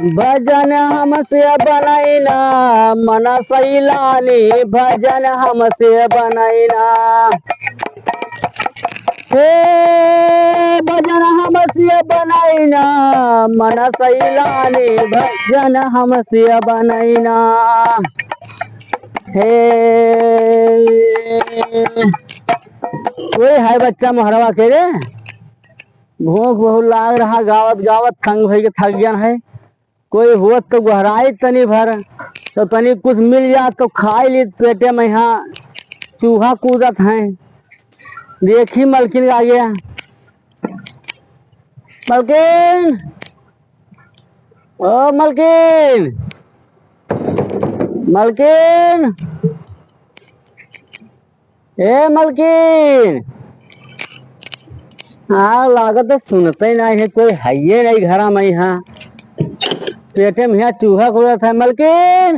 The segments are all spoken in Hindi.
भजन हमसे बनैना मन सैलानी भजन हमसे बनैना हे भजन हमसे बनैना मन सैलानी भजन हमसे बनैना हे कोई है बच्चा मोहरवा के रे भूख बहुत लाग रहा गावत गावत थंग भई के थक गया है कोई हुआ तो गहराई तनी भर तो तनी कुछ मिल जा तो खाई ली पेटे में यहाँ चूहा कूदत है देखी मलकिन आ गया मलकिन ओ मलकिन मलकिन ए मलकिन हाँ लागत है सुनते ही नहीं है कोई है ये नहीं घर में यहाँ पेटे में यहाँ चूहा कूदत है मलकिन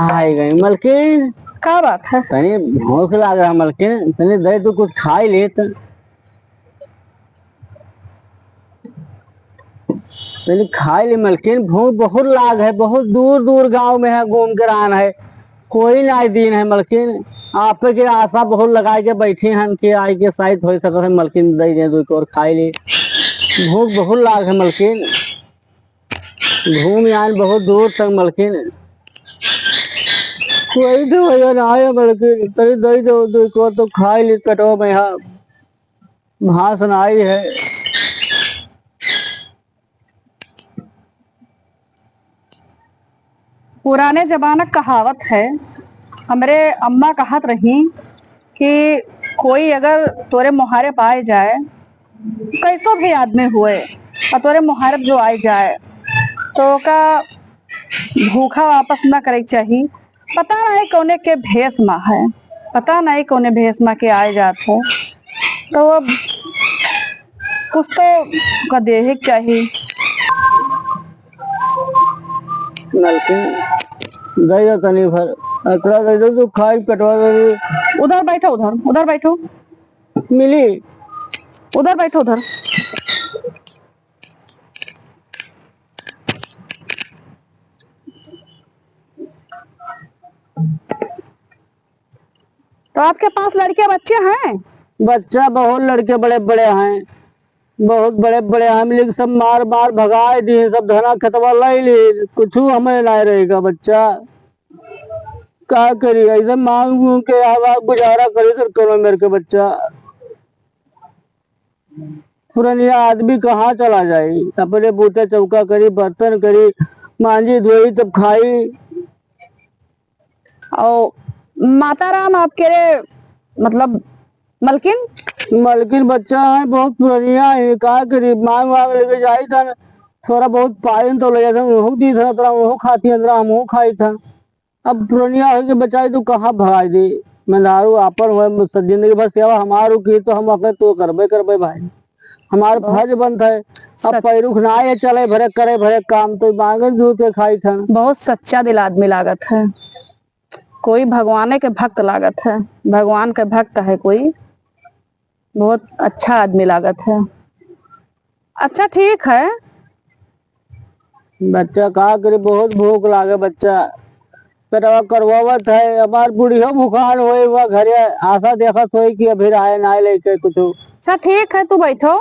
आई गई मलकिन क्या बात है? तनी भूख लाग रहा मलकिन तनी दे तू कुछ खा ही ले तनी खा ले मलकिन भूख बहुत लाग है बहुत दूर दूर गांव में है घूम कर आना है कोई ना दिन है मलकिन आप के आशा बहुत लगा के बैठे हैं कि आई के शायद हो सकता है मलकिन दे दे दो और खाई ले भूख बहुत लाग है मलकिन घूम आए बहुत दूर तक मलकिन कोई तो भैया ना आया मलकिन तनी दे दो दो तो खाई ले कटो में यहाँ भाषण आई है पुराने जमाना कहावत है हमरे अम्मा कहत रही कि कोई अगर तोरे मुहारे पाए जाए कैसो भी आदमी हुए और तोरे मुहारब जो आए जाए तो का भूखा वापस ना करे चाहिए। पता नहीं कौने के भेष में है पता नहीं कौने भेष में के आए जात है तो अब कुछ तो का देहे के चाहिए। मलकिन दे दो तनी भर अकड़ा दे दो तो खाई कटवा दे उधर बैठो उधर बैठो मिली उधर बैठो उधर। तो आपके पास लड़के बच्चे हैं? बच्चा बहुत लड़के बड़े बड़े हैं बहुत बड़े बड़े हम लोग सब मार मार भगाए दिए सब धना खतवा लाई ली कुछ हमें नहीं रहेगा बच्चा क्या करी ऐसे मांग मूंग के आवाज गुजारा करी तो करो मेरे के बच्चा पुरानिया आदमी कहाँ चला जाए अपने बूते चौका करी बर्तन करी मांझी धोई तब खाई और माता राम आपके मतलब मलकिन मलकिन बच्चा है बहुत पुरानिया है का करी मांग वांग लेके जाई था थोड़ा बहुत पाइन तो ले जाता वो दी था थोड़ा वो खाती अंदर हम वो खाई था अब पुरानिया हो के बचाई तो कहाँ भगाई दे मैं दारू आपन हुए जिंदगी भर सेवा हमारू की तो हम अपने तो करबे भाई हमारे फर्ज बनता है अब पैरुख ना है चले भरे करे भरे काम तो मांगे दूध के खाई था। बहुत सच्चा दिल आदमी लागत है कोई भगवान के भक्त लागत है भगवान के भक्त है कोई बहुत अच्छा आदमी लागत है। अच्छा ठीक है बच्चा कहा करे बहुत भूख लागे बच्चा पेटवा करवावत है हमार बुढ़िया बुखार होए हुआ घरे आशा देखत होई कि अभी आए ना लेके कुछ। अच्छा ठीक है तू बैठो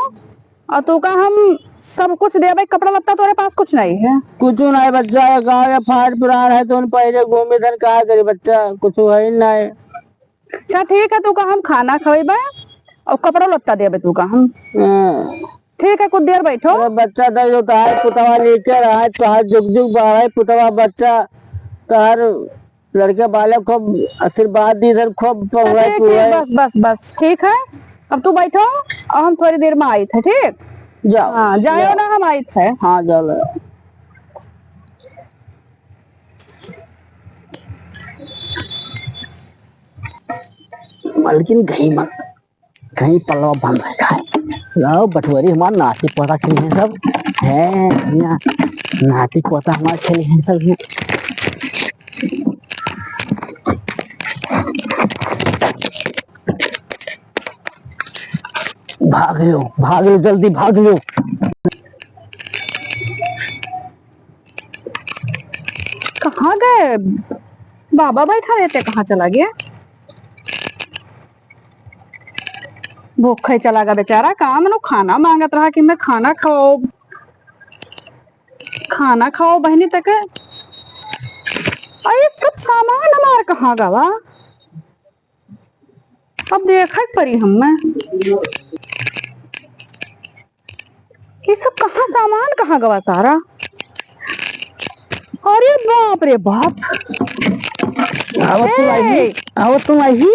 और तू का हम सब कुछ दे भाई कपड़ा लत्ता तुम्हारे पास कुछ नहीं है? कुछ नहीं बच्चा गाँव या फाट पुरान है तो पहले घूमे धन कहा करे बच्चा कुछ है ही नहीं। अच्छा ठीक है तू का हम खाना खवेबा और कपड़ा लत्ता देबे तू का हम ठीक है कुछ देर बैठो। अरे बच्चा दे जो तार पुतवा लेके रहा है तार जुग जुग बढ़ा है पुतवा बच्चा तार लड़के बालक को आशीर्वाद दी इधर खूब बस बस बस ठीक है अब तू बैठो और हम थोड़ी देर में आई थे ठीक जाओ। हाँ जाओ ना हम आई थे। हाँ जाओ मलकिन कहीं पलवा बंद है लाओ बटवरी हमार नाती पोता खेली हैं सब है नाती पोता हमारे खेली हैं सब भाग लो जल्दी भाग लो। कहाँ गए? बाबा बैठा रहते, कहाँ चला गया? भूखा ही चला गया बेचारा। काम नो खाना मांगत रहा कि मैं खाना खाओ, खाना खाओ बहनी तक। अरे सब सामान हमार कहाँ गवा? अब देखा परी हम ये सब कहाँ सामान कहाँ गवा सारा। अरे बाप रे बाप। ए, आओ तुम आई।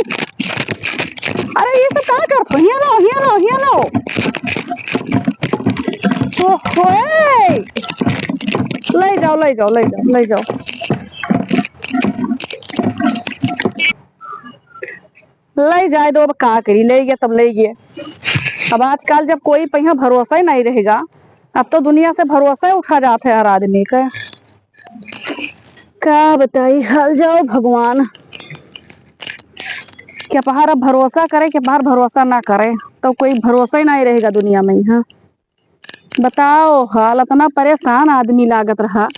अरे ये सब क्या करते? हिया लो हिया लो हिया लो। ओए, ले जाओ ले जाओ ले जाओ ले जाओ। ले जाए दो, अब कहाँ करी, ले गया तब ले गया। अब आजकल जब कोई पहिया भरोसा ही नहीं रहेगा, अब तो दुनिया से भरोसा ही उठा जाता है हर आदमी का। क्या बताई हाल जाओ भगवान। क्या बाहर अब भरोसा करे, क्या बाहर भरोसा ना करे, तो कोई भरोसा ही नहीं रहेगा दुनिया में। यहाँ बताओ हाल। इतना परेशान आदमी लागत रहा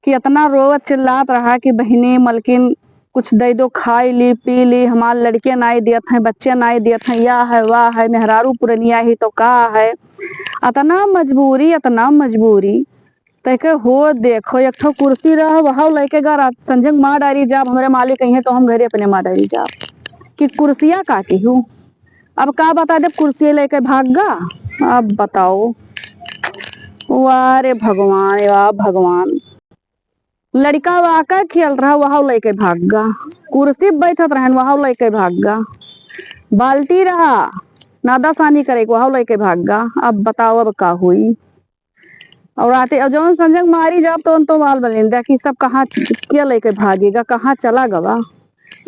कि इतना रोवत चिल्लात रहा कि बहनी मलकिन कुछ दे दो, खाई ली पी ली, हमारे लड़के नाई दियत हैं, बच्चे नाई दियत हैं, या है वाह है, मेहरारू पुरनिया ही तो का है। इतना मजबूरी इतना मजबूरी। तैके हो देखो एक ठो कुर्सी रहा वहां लेके घर संजंग माँ डारी जाब, हमारे मालिक कहीं तो हम घरे अपने माँ डारी जाब कि कुर्सियाँ काटी हूँ। अब का बता दे, कुर्सी लेके भाग गा। अब बताओ। वाह रे भगवान वाह भगवान। लड़का वाका खेल रहा वहां लेके भाग गा, कुर्सी बैठत रहन वहां लेके भाग गा, बाल्टी रहा नादा सानी करे वहां लेके भाग गा। अब बताओ अब का हुई। और आते और जौन संजग मारी जाब तो माल बलिंदा कि सब कहाँ क्या लेके भागेगा, कहाँ चला गवा।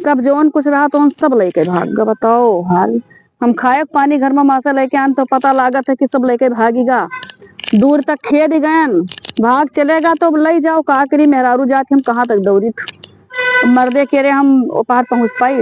सब जौन कुछ रहा तो सब लेके भाग गा। बताओ हाल। हम खाए पानी घर में मासा लेके आन तो पता लागत है कि सब लेके भागेगा। दूर तक खेद गयन, भाग चलेगा तो ले जाओ, का करी मेहरारू जाके हम कहाँ तक दौड़ी। मर्दे के रे हम पार पहुंच पाई।